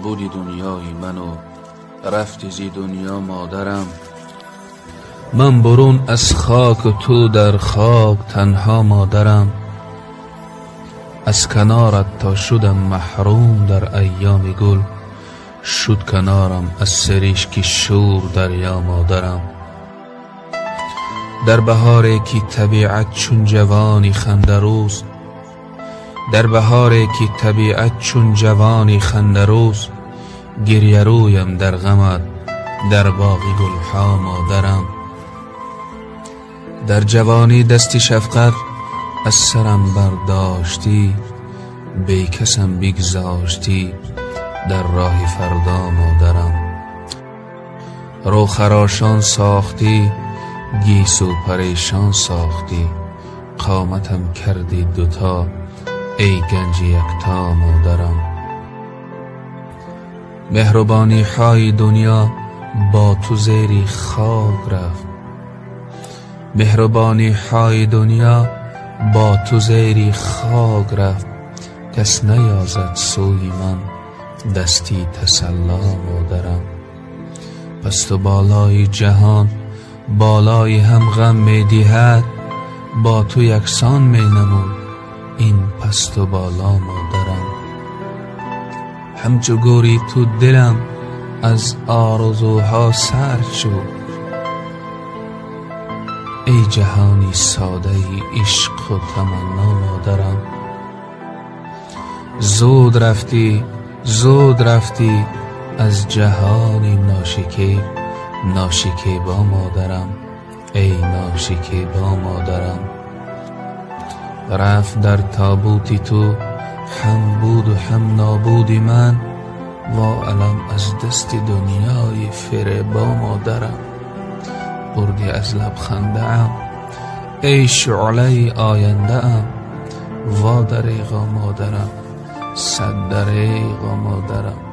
بودی دنیای من و رفتی زی دنیا مادرم. من برون از خاک و تو در خاک تنها مادرم. از کنارت تا شدم محروم در ایام گل، شد کنارم از سرشک شور دریا مادرم. در بهاری که طبیعت چون جوانی خندروز، در بهاری که طبیعت چون جوانی خندروز، گریه رویم در غمت در باغ گلها مادرم. در جوانی دستی شفقت از سرم برداشتی، بی کسم بگذاشتی در راه فردا مادرم. رو خراشان ساختی، گیسو پریشان ساختی، قامتم کردی دوتا ای گنج یکتا مادرم. مهربانی های دنیا با تو زیر خاک رفت، مهربانی های دنیا با تو زیر خاک رفت، کس نیازد سوی من دستی تسلا مادرم. پست و بالای جهان بالای هم غم می دهد، با تو یکسان می نمود این پست و بالا مادرم. همچو گوری تو دلم از آرزوها سرد شد، ای جهانی ساده ای عشق و تمنا مادرم. زود رفتی زود رفتی از جهانی ناشکیب، ناشکیبا مادرم ای ناشکیبا مادرم. رفت در تابوتی تو هم بود و هم نابودی من، وا علم از دست دنیای فریبا مادرم. بردی از لبخنده ام ای شعله آینده ام، وا دریغا مادرم صد دریغا مادرم.